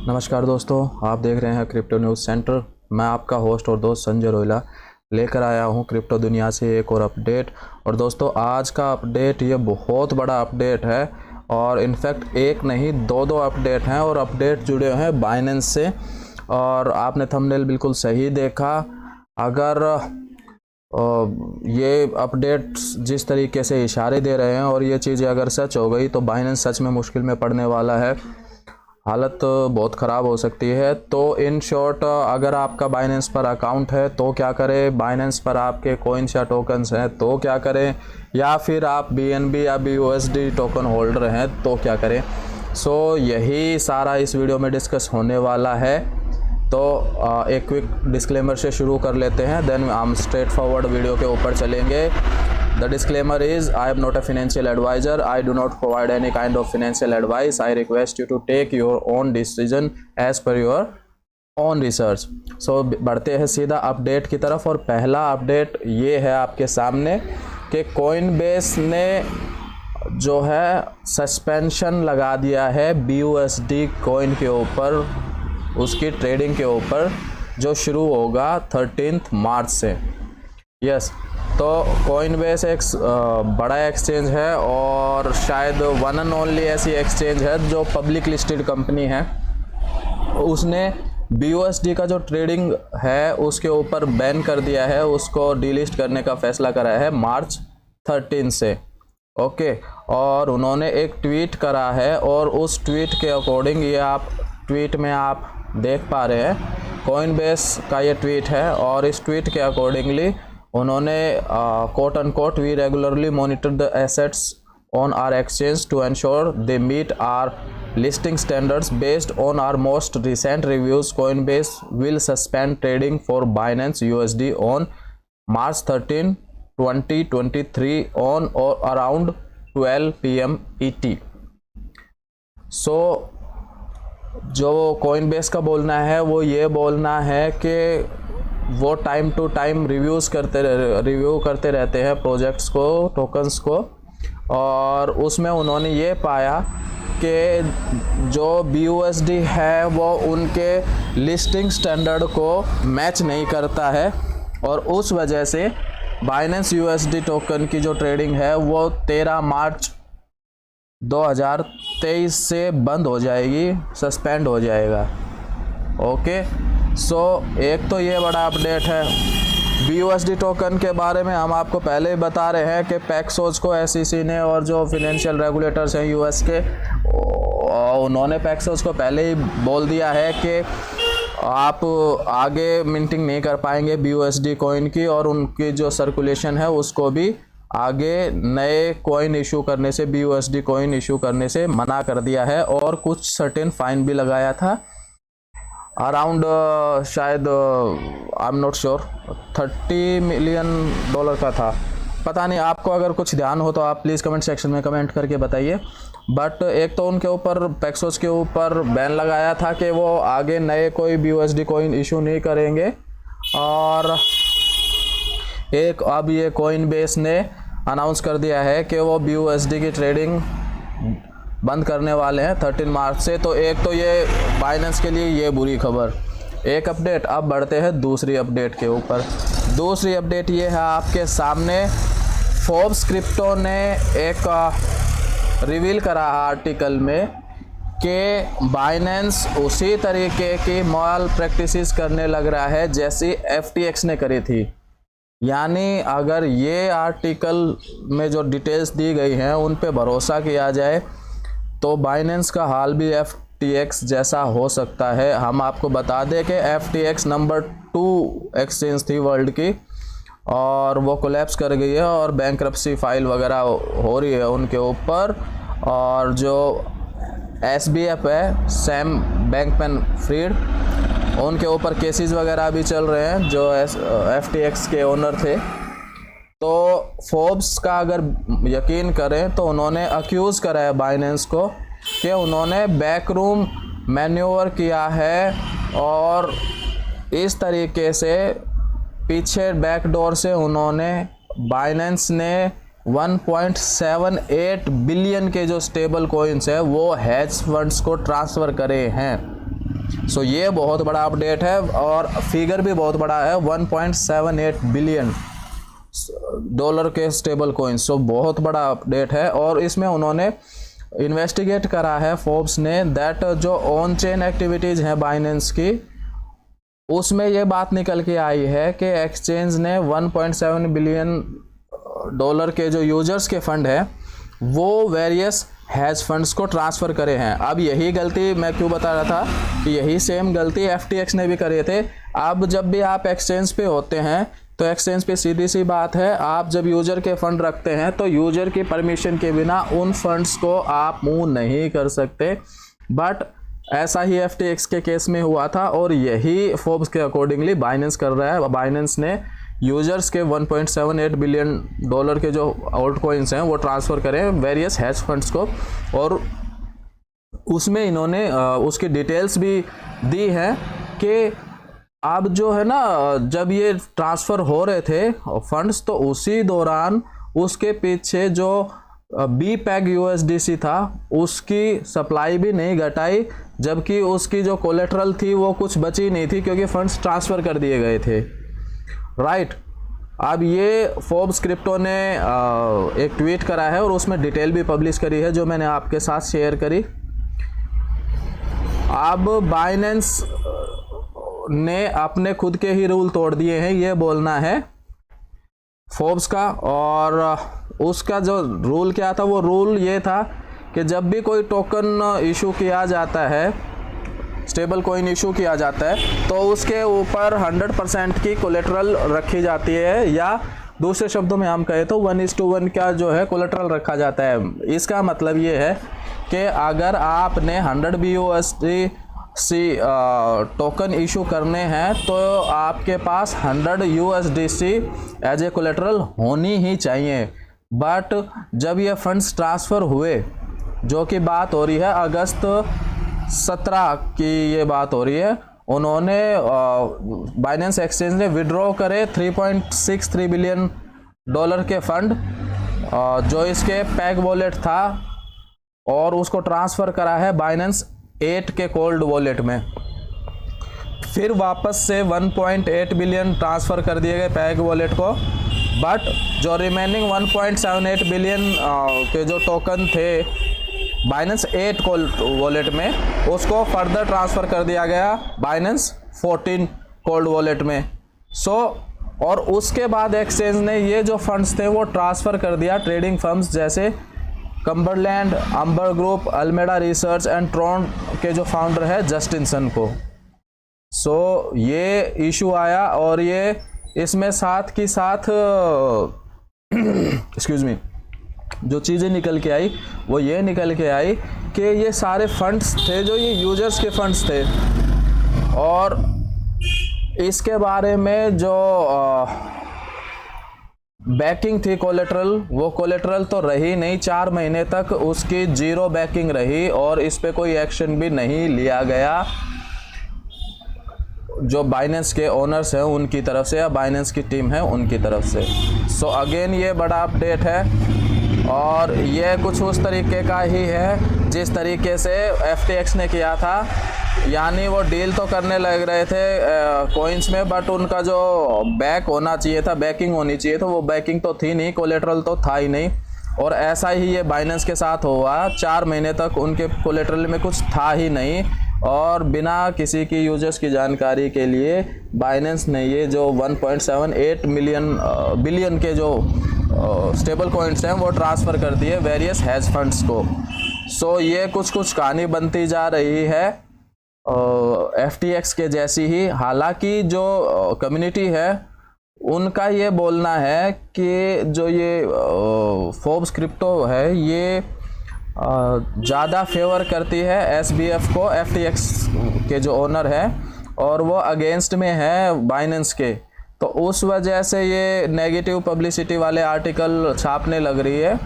नमस्कार दोस्तों, आप देख रहे हैं क्रिप्टो न्यूज़ सेंटर। मैं आपका होस्ट और दोस्त संजय रोहिला लेकर आया हूं क्रिप्टो दुनिया से एक और अपडेट। और दोस्तों, आज का अपडेट ये बहुत बड़ा अपडेट है और इनफैक्ट एक नहीं दो अपडेट हैं और अपडेट जुड़े हुए हैं बाइनेंस से। और आपने थंबनेल बिल्कुल सही देखा। अगर ये अपडेट जिस तरीके से इशारे दे रहे हैं और ये चीज़ें अगर सच हो गई तो बाइनेंस सच में मुश्किल में पड़ने वाला है। हालत बहुत ख़राब हो सकती है। तो इन शॉर्ट, अगर आपका बाइनेंस पर अकाउंट है तो क्या करें, बाइनेंस पर आपके कॉइन्स या टोकन्स हैं तो क्या करें, या फिर आप BNB या BUSD टोकन होल्डर हैं तो क्या करें। सो यही सारा इस वीडियो में डिस्कस होने वाला है। तो एक क्विक डिस्क्लेमर से शुरू कर लेते हैं, देन हम स्ट्रेट फॉरवर्ड वीडियो के ऊपर चलेंगे। The disclaimer is, I am not a financial advisor. I do not provide any kind of financial advice. I request you to take your own decision as per your own research. So बढ़ते हैं सीधा update की तरफ। और पहला update ये है आपके सामने कि Coinbase ने जो है सस्पेंशन लगा दिया है BUSD कॉइन के ऊपर, उसकी ट्रेडिंग के ऊपर, जो शुरू होगा 13 मार्च से। यस, तो Coinbase एक बड़ा एक्सचेंज है और शायद वन एंड ओनली ऐसी एक्सचेंज है जो पब्लिक लिस्टेड कंपनी है। उसने BUSD का जो ट्रेडिंग है उसके ऊपर बैन कर दिया है, उसको डीलिस्ट करने का फैसला करा है मार्च 13 से। ओके, और उन्होंने एक ट्वीट करा है और उस ट्वीट के अकॉर्डिंग, ये आप ट्वीट में आप देख पा रहे हैं, Coinbase का ये ट्वीट है और इस ट्वीट के अकॉर्डिंगली उन्होंने quote and quote, we regularly monitor the assets on our exchange to ensure they meet our listing standards based on our most recent reviews. Coinbase will suspend trading for Binance USD on March 13, 2023 on or around 12 PM ET। सो जो Coinbase का बोलना है वो ये बोलना है कि वो टाइम टू टाइम रिव्यू करते रहते हैं प्रोजेक्ट्स को, टोकन्स को, और उसमें उन्होंने ये पाया कि जो BUSD है वो उनके लिस्टिंग स्टैंडर्ड को मैच नहीं करता है और उस वजह से Binance USD टोकन की जो ट्रेडिंग है वो 13 मार्च 2023 से बंद हो जाएगी, सस्पेंड हो जाएगा। ओके, सो एक तो ये बड़ा अपडेट है। BUSD टोकन के बारे में हम आपको पहले ही बता रहे हैं कि पैक्सोज को SEC ने और जो फिनेंशियल रेगुलेटर्स हैं US के, उन्होंने पैक्सोज को पहले ही बोल दिया है कि आप आगे मिंटिंग नहीं कर पाएंगे BUSD कॉइन की, और उनकी जो सर्कुलेशन है उसको भी आगे नए कॉइन इशू करने से, BUSD कॉइन इशू करने से मना कर दिया है। और कुछ सर्टेन फाइन भी लगाया था अराउंड शायद I am not sure $30 million का था, पता नहीं। आपको अगर कुछ ध्यान हो तो आप प्लीज़ कमेंट सेक्शन में कमेंट करके बताइए। बट एक तो उनके ऊपर, पैक्सोस के ऊपर बैन लगाया था कि वो आगे नए कोई BUSD कॉइन इशू नहीं करेंगे, और एक अब ये Coinbase ने अनाउंस कर दिया है कि वो BUSD की ट्रेडिंग बंद करने वाले हैं 13 मार्च से। तो एक तो ये बाइनेंस के लिए ये बुरी खबर, एक अपडेट। अब बढ़ते हैं दूसरी अपडेट के ऊपर। दूसरी अपडेट ये है आपके सामने, फोर्ब्स क्रिप्टो ने एक रिवील करा आर्टिकल में कि बाइनेंस उसी तरीके की मॉल प्रैक्टिसेस करने लग रहा है जैसी FTX ने करी थी। यानी अगर ये आर्टिकल में जो डिटेल्स दी गई हैं उन पे भरोसा किया जाए तो बाइनेंस का हाल भी FTX जैसा हो सकता है। हम आपको बता दें कि FTX नंबर 2 एक्सचेंज थी वर्ल्ड की, और वो कोलैप्स कर गई है और बैंक्रप्सी फाइल वगैरह हो रही है उनके ऊपर। और जो SBF है, सैम बैंकमैन-फ्रिड, उनके ऊपर केसेस वगैरह भी चल रहे हैं जो FTX के ओनर थे। तो फोर्ब्स का अगर यकीन करें तो उन्होंने अक्यूज़ करा है बाइनेंस को कि उन्होंने बैकरूम मैन्यूवर किया है और इस तरीके से पीछे बैकडोर से उन्होंने, बाइनेंस ने 1.78 बिलियन के जो स्टेबल कॉइन्स है वो हेज फंड्स को ट्रांसफ़र करे हैं। सो ये बहुत बड़ा अपडेट है और फिगर भी बहुत बड़ा है, 1.78 बिलियन डॉलर के स्टेबल कॉइंस। सो बहुत बड़ा अपडेट है। और इसमें उन्होंने इन्वेस्टिगेट करा है फोर्ब्स ने दैट जो ऑन चेन एक्टिविटीज़ हैं बाइनेंस की, उसमें ये बात निकल के आई है कि एक्सचेंज ने 1.7 बिलियन डॉलर के जो यूजर्स के फंड है वो वेरियस हैज फंड्स को ट्रांसफ़र करे हैं। अब यही गलती मैं क्यों बता रहा था कि यही सेम गलती FTX ने भी करे थे। अब जब भी आप एक्सचेंज पे होते हैं तो एक्सचेंज पे सीधी सी बात है, आप जब यूज़र के फंड रखते हैं तो यूज़र की परमिशन के बिना उन फंड्स को आप मूव नहीं कर सकते। बट ऐसा ही FTX के केस में हुआ था और यही फोर्ब्स के अकॉर्डिंगली बाइनेंस कर रहा है। बाइनेंस ने यूजर्स के 1.78 बिलियन डॉलर के जो आउट कॉइन्स हैं वो ट्रांसफ़र करें वेरियस हैज फंड्स को, और उसमें इन्होंने उसकी डिटेल्स भी दी हैं कि अब जो है ना, जब ये ट्रांसफ़र हो रहे थे फंड्स तो उसी दौरान उसके पीछे जो BPEG USDC था उसकी सप्लाई भी नहीं घटाई, जबकि उसकी जो कोलेट्रल थी वो कुछ बची नहीं थी क्योंकि फंड्स ट्रांसफ़र कर दिए गए थे। राइट। अब ये फोर्ब्स क्रिप्टो ने एक ट्वीट करा है और उसमें डिटेल भी पब्लिश करी है जो मैंने आपके साथ शेयर करी। अब बाइनेंस ने अपने खुद के ही रूल तोड़ दिए हैं, ये बोलना है फोर्ब्स का। और उसका जो रूल क्या था, वो रूल ये था कि जब भी कोई टोकन इशू किया जाता है, स्टेबल कॉइन इशू किया जाता है, तो उसके ऊपर 100% की कोलेट्रल रखी जाती है, या दूसरे शब्दों में हम कहें तो 1:1 का जो है कोलेट्रल रखा जाता है। इसका मतलब ये है कि अगर आपने 100 BUSDC टोकन इशू करने हैं तो आपके पास 100 USDC एज ए कोलेट्रल होनी ही चाहिए। बट जब ये फंड्स ट्रांसफ़र हुए, जो कि बात हो रही है अगस्त 17 की ये बात हो रही है, उन्होंने बाइनेंस एक्सचेंज ने विड्रॉ करे 3.63 बिलियन डॉलर के फंड जो इसके पैग वॉलेट था, और उसको ट्रांसफ़र करा है बाइनेंस 8 के कोल्ड वॉलेट में। फिर वापस से 1.8 बिलियन ट्रांसफ़र कर दिए गए पैग वॉलेट को। बट जो रिमेनिंग 1.78 बिलियन के जो टोकन थे बाइनेंस 8 कोल्ड वॉलेट में, उसको फर्दर ट्रांसफ़र कर दिया गया बाइनेंस 14 कोल्ड वॉलेट में। और उसके बाद एक्सचेंज ने ये जो फंड्स थे वो ट्रांसफ़र कर दिया ट्रेडिंग फर्म्स जैसे Cumberland, Amber Group, Alameda Research and Tron के जो फाउंडर है जस्टिन सन को। ये इशू आया और ये इसमें साथ की साथ एक्सक्यूज़ मी, जो चीज़ें निकल के आई वो ये निकल के आई कि ये सारे फंड्स थे जो ये यूजर्स के फंड्स थे, और इसके बारे में जो बैकिंग थी कोलेट्रल, वो कोलेट्रल तो रही नहीं, 4 महीने तक उसकी 0 बैकिंग रही और इस पे कोई एक्शन भी नहीं लिया गया जो बाइनेंस के ओनर्स हैं उनकी तरफ से या बाइनेंस की टीम है उनकी तरफ से। अगेन ये बड़ा अपडेट है और ये कुछ उस तरीके का ही है जिस तरीके से FTX ने किया था, यानी वो डील तो करने लग रहे थे कॉइन्स में, बट उनका जो बैक होना चाहिए था, बैकिंग होनी चाहिए, तो वो बैकिंग तो थी नहीं, कोलेट्रल तो था ही नहीं। और ऐसा ही ये बाइनेंस के साथ हुआ, 4 महीने तक उनके कोलेट्रल में कुछ था ही नहीं, और बिना किसी की यूजर्स की जानकारी के लिए बाइनेंस ने ये जो 1.78 बिलियन के जो स्टेबल कॉइन्स हैं वो ट्रांसफ़र कर दिए वेरियस हेज फंड्स को। ये कुछ कहानी बनती जा रही है FTX के जैसी ही। हालांकि जो कम्युनिटी है उनका ये बोलना है कि जो ये फोर्ब्स क्रिप्टो है ये ज़्यादा फेवर करती है SBF को, FTX के जो ओनर है, और वो अगेंस्ट में है बाइनेंस के, तो उस वजह से ये नेगेटिव पब्लिसिटी वाले आर्टिकल छापने लग रही है।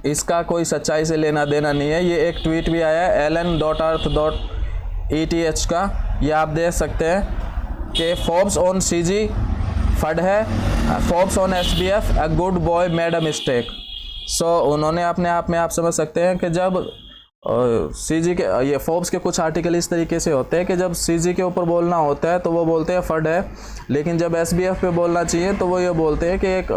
इसका कोई सच्चाई से लेना देना नहीं है। ये एक ट्वीट भी आया है ellen.earth.eth का, ये आप देख सकते हैं कि फोर्ब्स ऑन CG फंड है, Forbes on SBF a good boy made a mistake. उन्होंने अपने आप में, आप समझ सकते हैं कि जब सीजी के ये फोर्ब्स के कुछ आर्टिकल इस तरीके से होते हैं कि जब सीजी के ऊपर बोलना होता है तो वो बोलते हैं फड है, लेकिन जब एसबीएफ पे बोलना चाहिए तो वो ये बोलते हैं कि एक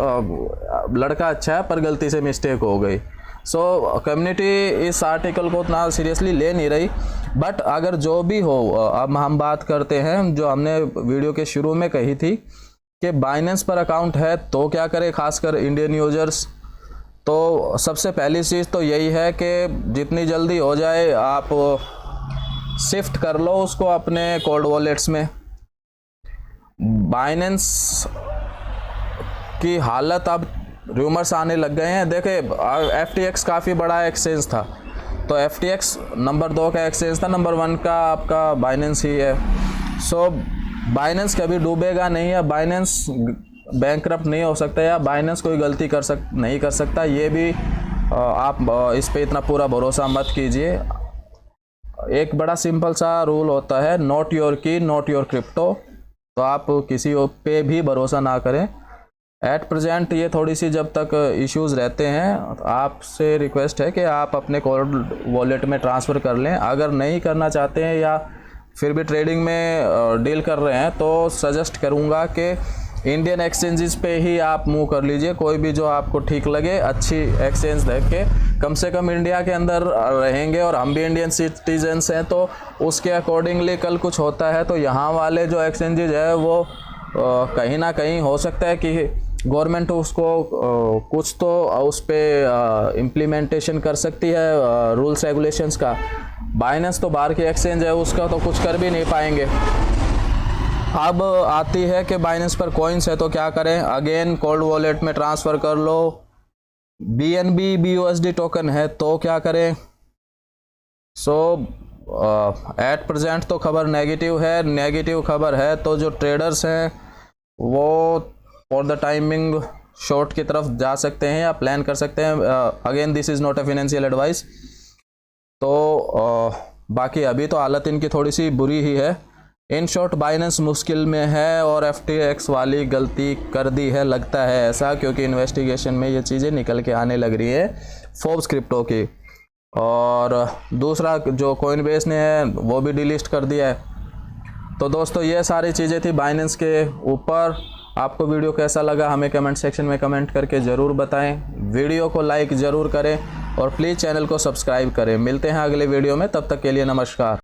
लड़का अच्छा है पर गलती से मिस्टेक हो गई। सो कम्युनिटी इस आर्टिकल को उतना सीरियसली ले नहीं रही। बट अगर जो भी हो, अब हम बात करते हैं जो हमने वीडियो के शुरू में कही थी कि बाइनेंस पर अकाउंट है तो क्या करें, खासकर इंडियन यूजर्स। तो सबसे पहली चीज़ तो यही है कि जितनी जल्दी हो जाए आप शिफ्ट कर लो उसको अपने कोल्ड वॉलेट्स में। बाइनेंस की हालत अब रूमर्स आने लग गए हैं। देखे FTX काफ़ी बड़ा एक्सचेंज था, तो FTX नंबर 2 का एक्सचेंज था, नंबर 1 का आपका बाइनेंस ही है। सो बाइनेंस कभी डूबेगा नहीं है, बाइनेंस बैंकरप्ट नहीं हो सकता या बाइनेंस कोई गलती नहीं कर सकता। ये भी आप इस पे इतना पूरा भरोसा मत कीजिए। एक बड़ा सिंपल सा रूल होता है, नॉट योर की नॉट योर क्रिप्टो। तो आप किसी पे भी भरोसा ना करें। एट प्रेजेंट ये थोड़ी सी जब तक इश्यूज़ रहते हैं, आपसे रिक्वेस्ट है कि आप अपने कोल्ड वॉलेट में ट्रांसफ़र कर लें। अगर नहीं करना चाहते हैं या फिर भी ट्रेडिंग में डील कर रहे हैं तो सजेस्ट करूंगा कि इंडियन एक्सचेंजेस पे ही आप मूव कर लीजिए। कोई भी जो आपको ठीक लगे, अच्छी एक्सचेंज देख के। कम से कम इंडिया के अंदर रहेंगे और हम भी इंडियन सिटीजन्स हैं, तो उसके अकॉर्डिंगली कल कुछ होता है तो यहाँ वाले जो एक्सचेंजेज है वो कहीं ना कहीं हो सकता है कि गवर्नमेंट उसको कुछ तो उस पर इम्प्लीमेंटेशन कर सकती है रूल्स रेगुलेशंस का। बाइनेंस तो बाहर की एक्सचेंज है, उसका तो कुछ कर भी नहीं पाएंगे। अब आती है कि बाइनेंस पर कॉइन्स है तो क्या करें। अगेन कोल्ड वॉलेट में ट्रांसफ़र कर लो। BNB BUSD टोकन है तो क्या करें। सो एट प्रेजेंट तो खबर नेगेटिव है। नेगेटिव खबर है तो जो ट्रेडर्स हैं वो फॉर द टाइमिंग शॉर्ट की तरफ जा सकते हैं या प्लान कर सकते हैं। Again this is not a financial advice. तो बाकी अभी तो हालत इनकी थोड़ी सी बुरी ही है। इन शॉर्ट बाइनेंस मुश्किल में है और FTX वाली गलती कर दी है, लगता है ऐसा, क्योंकि इन्वेस्टिगेशन में ये चीज़ें निकल के आने लग रही है फोर्ब्स क्रिप्टो की। और दूसरा जो कोइनबेस ने है वो भी डिलीट कर दिया है। तो दोस्तों ये सारी चीज़ें थी बाइनेंस के ऊपर। आपको वीडियो कैसा लगा हमें कमेंट सेक्शन में कमेंट करके ज़रूर बताएं। वीडियो को लाइक ज़रूर करें और प्लीज़ चैनल को सब्सक्राइब करें। मिलते हैं अगले वीडियो में, तब तक के लिए नमस्कार।